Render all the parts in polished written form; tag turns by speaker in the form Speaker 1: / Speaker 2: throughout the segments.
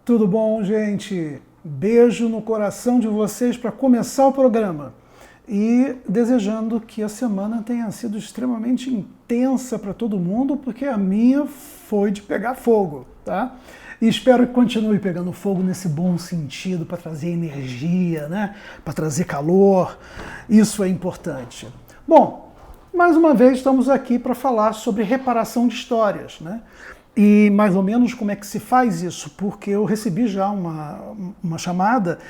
Speaker 1: Tudo bom, gente? Beijo no coração de vocês para começar o programa. E desejando que a semana tenha sido extremamente intensa para todo mundo, porque a minha foi de pegar fogo, tá? E espero que continue pegando fogo nesse bom sentido, para trazer energia, né? Para trazer calor. Isso é importante. Bom, mais uma vez estamos aqui para falar sobre reparação de histórias, né? E mais ou menos como é que se faz isso, porque eu recebi já uma chamada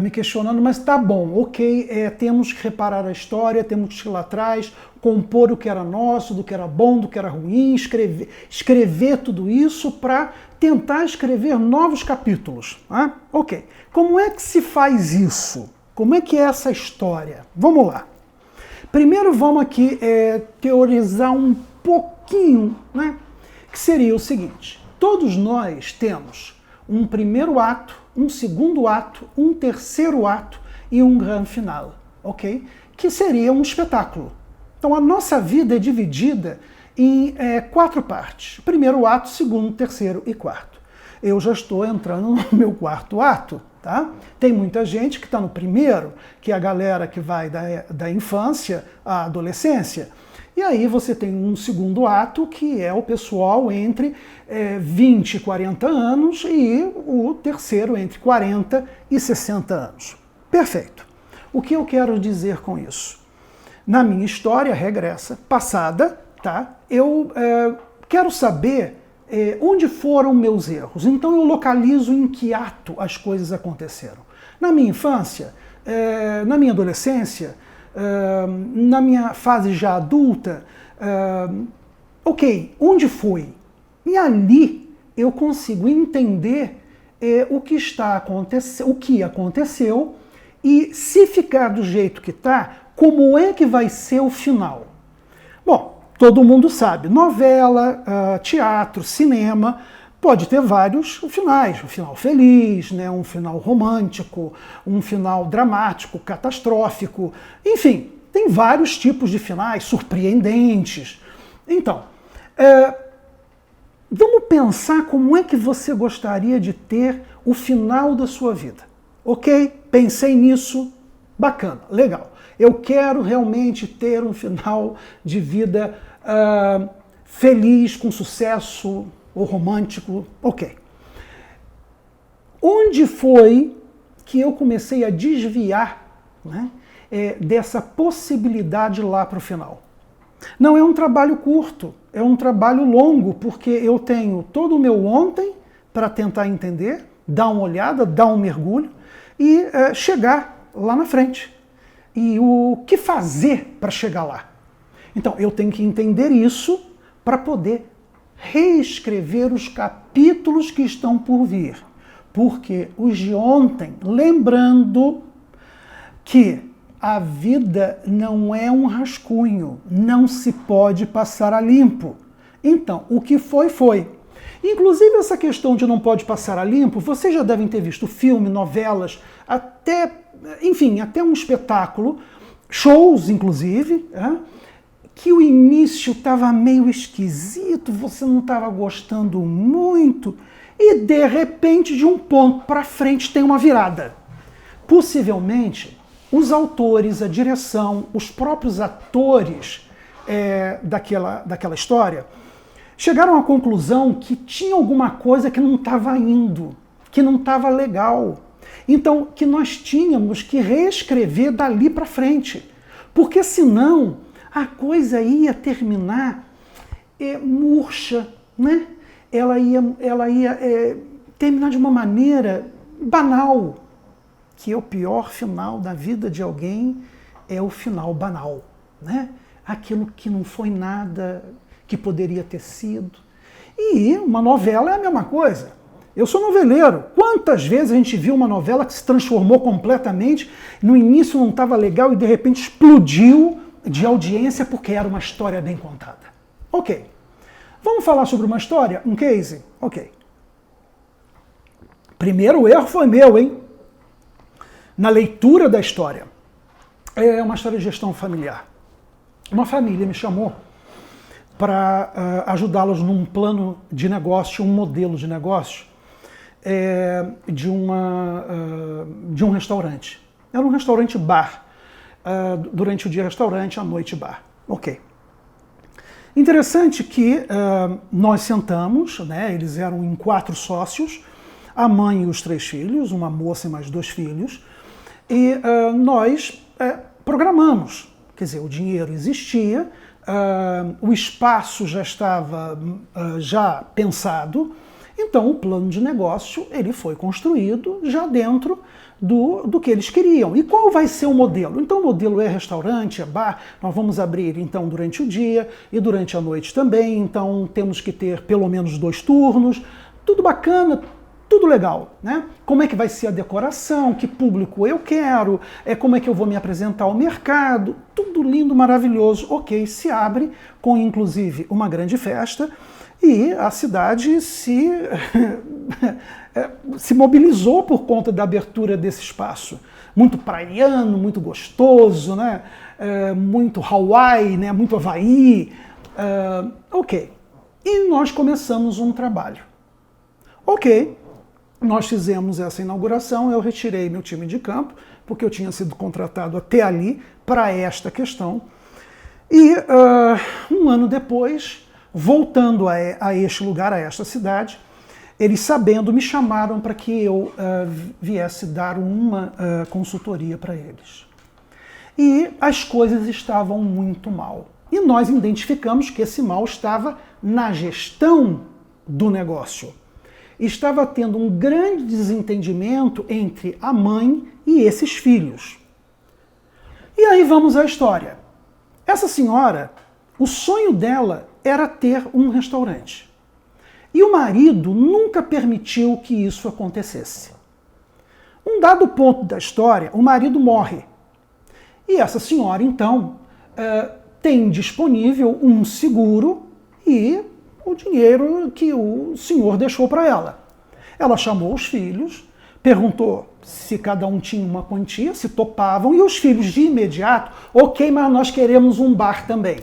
Speaker 1: me questionando, mas tá bom, ok, temos que reparar a história, temos que ir lá atrás, compor o que era nosso, do que era bom, do que era ruim, escrever tudo isso para tentar escrever novos capítulos. Né? Ok, como é que se faz isso? Como é que é essa história? Vamos lá. Primeiro vamos aqui teorizar um pouquinho, né? Que seria o seguinte: todos nós temos um primeiro ato, um segundo ato, um terceiro ato e um grande final, ok? Que seria um espetáculo. Então a nossa vida é dividida em 4 partes: primeiro ato, segundo, terceiro e quarto. Eu já estou entrando no meu quarto ato, tá? Tem muita gente que está no primeiro, que é a galera que vai da infância à adolescência. E aí você tem um segundo ato, que é o pessoal entre 20 e 40 anos, e o terceiro entre 40 e 60 anos. Perfeito. O que eu quero dizer com isso? Na minha história regressa, passada, tá? Eu quero saber onde foram meus erros. Então eu localizo em que ato as coisas aconteceram. Na minha infância, na minha adolescência, na minha fase já adulta, ok, onde foi? E ali eu consigo entender o que aconteceu e, se ficar do jeito que está, como é que vai ser o final. Bom, todo mundo sabe, novela, teatro, cinema, pode ter vários finais, um final feliz, né, um final romântico, um final dramático, catastrófico, enfim, tem vários tipos de finais surpreendentes. Então, vamos pensar como é que você gostaria de ter o final da sua vida. Ok? Pensei nisso, bacana, legal. Eu quero realmente ter um final de vida feliz, com sucesso, ou romântico, ok. Onde foi que eu comecei a desviar, né, dessa possibilidade lá para o final? Não é um trabalho curto, é um trabalho longo, porque eu tenho todo o meu ontem para tentar entender, dar uma olhada, dar um mergulho e chegar lá na frente. E o que fazer para chegar lá? Então, eu tenho que entender isso para poder reescrever os capítulos que estão por vir. Porque os de ontem, lembrando que a vida não é um rascunho, não se pode passar a limpo. Então, o que foi, foi. Inclusive, essa questão de não pode passar a limpo, vocês já devem ter visto filme, novelas, até um espetáculo, shows, inclusive, que o início estava meio esquisito, você não estava gostando muito, e de repente, de um ponto para frente, tem uma virada. Possivelmente, os autores, a direção, os próprios atores daquela história chegaram à conclusão que tinha alguma coisa que não estava indo, que não estava legal. Então, que nós tínhamos que reescrever dali para frente, porque senão a coisa ia terminar murcha, né? Ela ia terminar de uma maneira banal, que é o pior final da vida de alguém, é o final banal, né? Aquilo que não foi nada, que poderia ter sido. E uma novela é a mesma coisa. Eu sou noveleiro. Quantas vezes a gente viu uma novela que se transformou completamente, no início não estava legal e de repente explodiu de audiência porque era uma história bem contada. Ok. Vamos falar sobre uma história? Um case? Ok. Primeiro erro foi meu, hein? Na leitura da história. É uma história de gestão familiar. Uma família me chamou para ajudá-los num plano de negócio, um modelo de negócio, de um restaurante. Era um restaurante-bar. Durante o dia restaurante, à noite bar. Ok. Interessante que nós sentamos, né, eles eram em 4 sócios, a mãe e os 3 filhos, uma moça e mais 2 filhos, e nós programamos. Quer dizer, o dinheiro existia, o espaço já estava já pensado, então o plano de negócio ele foi construído já dentro do que eles queriam. E qual vai ser o modelo? Então o modelo é restaurante, é bar, nós vamos abrir então durante o dia e durante a noite também, então temos que ter pelo menos 2 turnos, tudo bacana, tudo legal, né? Como é que vai ser a decoração, que público eu quero, como é que eu vou me apresentar ao mercado, tudo lindo, maravilhoso. Ok, se abre com inclusive uma grande festa e a cidade se mobilizou por conta da abertura desse espaço. Muito praiano, muito gostoso, né? Muito Hawaii, né? Muito Havaí. Ok. E nós começamos um trabalho. Ok. Nós fizemos essa inauguração, eu retirei meu time de campo, porque eu tinha sido contratado até ali para esta questão. E um ano depois, voltando a este lugar, a esta cidade, eles sabendo, me chamaram para que eu viesse dar uma consultoria para eles. E as coisas estavam muito mal. E nós identificamos que esse mal estava na gestão do negócio. Estava tendo um grande desentendimento entre a mãe e esses filhos. E aí vamos à história. Essa senhora, o sonho dela era ter um restaurante. E o marido nunca permitiu que isso acontecesse. Um dado ponto da história, o marido morre. E essa senhora, então, tem disponível um seguro e o dinheiro que o senhor deixou para ela. Ela chamou os filhos, perguntou se cada um tinha uma quantia, se topavam, e os filhos de imediato, ok, mas nós queremos um bar também.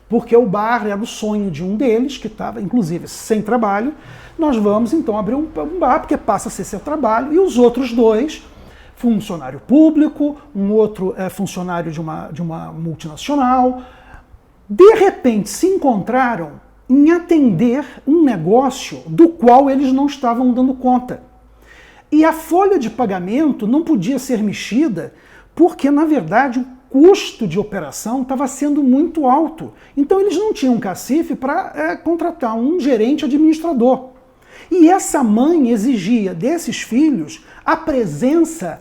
Speaker 1: Porque o bar era o sonho de um deles, que estava, inclusive, sem trabalho. Nós vamos, então, abrir um bar, porque passa a ser seu trabalho, e os outros 2, funcionário público, um outro funcionário de uma multinacional, de repente se encontraram em atender um negócio do qual eles não estavam dando conta. E a folha de pagamento não podia ser mexida porque, na verdade, o custo de operação estava sendo muito alto. Então eles não tinham cacife para contratar um gerente administrador. E essa mãe exigia desses filhos a presença,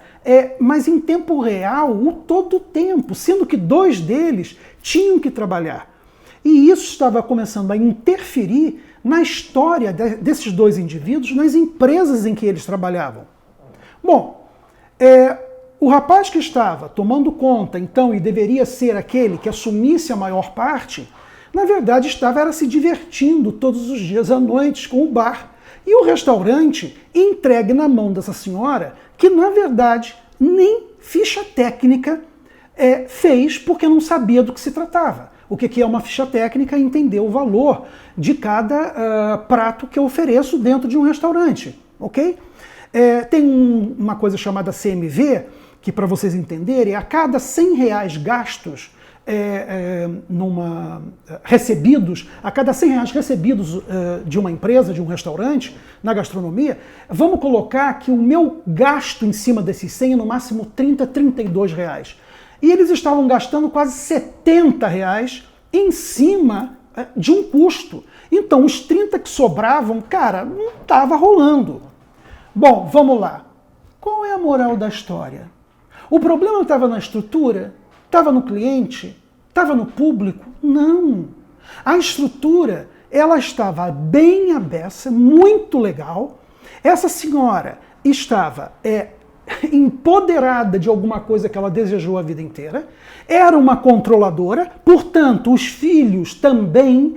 Speaker 1: mas em tempo real, todo o tempo, sendo que 2 deles tinham que trabalhar. E isso estava começando a interferir na história desses 2 indivíduos, nas empresas em que eles trabalhavam. Bom, o rapaz que estava tomando conta, então, e deveria ser aquele que assumisse a maior parte, na verdade estava se divertindo todos os dias à noite com o bar. E o restaurante entregue na mão dessa senhora, que na verdade nem ficha técnica fez porque não sabia do que se tratava. O que é uma ficha técnica? Entender o valor de cada prato que eu ofereço dentro de um restaurante, ok? Tem uma coisa chamada CMV, que para vocês entenderem, a cada R$100 gastos recebidos, a cada R$100 recebidos de uma empresa, de um restaurante, na gastronomia, vamos colocar que o meu gasto em cima desses 100 é no máximo R$30, R$32. E eles estavam gastando quase R$70 em cima de um custo. Então, os 30 que sobravam, cara, não estava rolando. Bom, vamos lá. Qual é a moral da história? O problema estava na estrutura? Estava no cliente? Estava no público? Não. A estrutura, ela estava bem aberta, muito legal. Essa senhora estava empoderada de alguma coisa que ela desejou a vida inteira, era uma controladora, portanto, os filhos também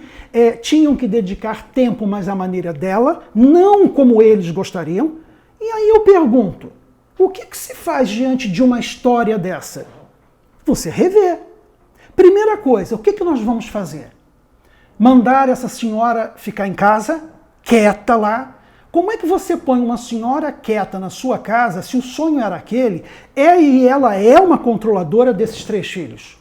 Speaker 1: tinham que dedicar tempo, mas à maneira dela, não como eles gostariam. E aí eu pergunto, o que se faz diante de uma história dessa? Você revê. Primeira coisa, o que nós vamos fazer? Mandar essa senhora ficar em casa, quieta lá, Como é que você põe uma senhora quieta na sua casa, se o sonho era aquele, e ela é uma controladora desses 3 filhos?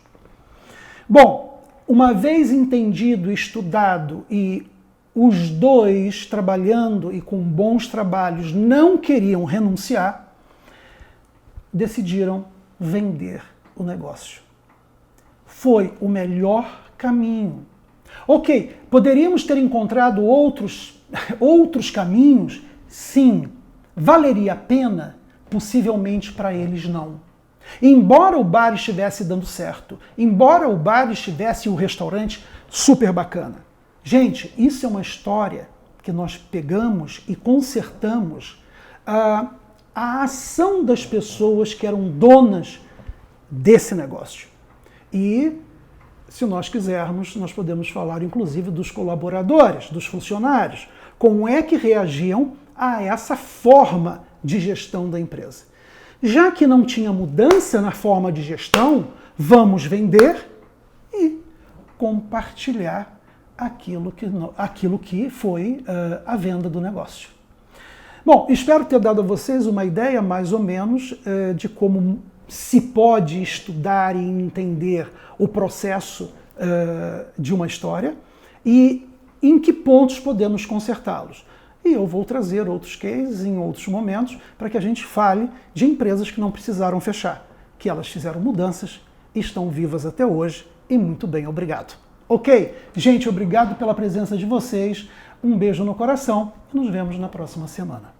Speaker 1: Bom, uma vez entendido, estudado e os 2 trabalhando e com bons trabalhos não queriam renunciar, decidiram vender o negócio. Foi o melhor caminho. Ok, poderíamos ter encontrado outros caminhos? Sim. Valeria a pena? Possivelmente para eles não. Embora o bar estivesse dando certo, embora o bar estivesse o restaurante super bacana. Gente, isso é uma história que nós pegamos e consertamos a ação das pessoas que eram donas desse negócio. E, se nós quisermos, nós podemos falar inclusive dos colaboradores, dos funcionários, como é que reagiam a essa forma de gestão da empresa. Já que não tinha mudança na forma de gestão, vamos vender e compartilhar aquilo que foi a venda do negócio. Bom, espero ter dado a vocês uma ideia mais ou menos de como se pode estudar e entender o processo de uma história e em que pontos podemos consertá-los. E eu vou trazer outros cases em outros momentos para que a gente fale de empresas que não precisaram fechar, que elas fizeram mudanças, estão vivas até hoje e muito bem, obrigado. Ok? Gente, obrigado pela presença de vocês, um beijo no coração e nos vemos na próxima semana.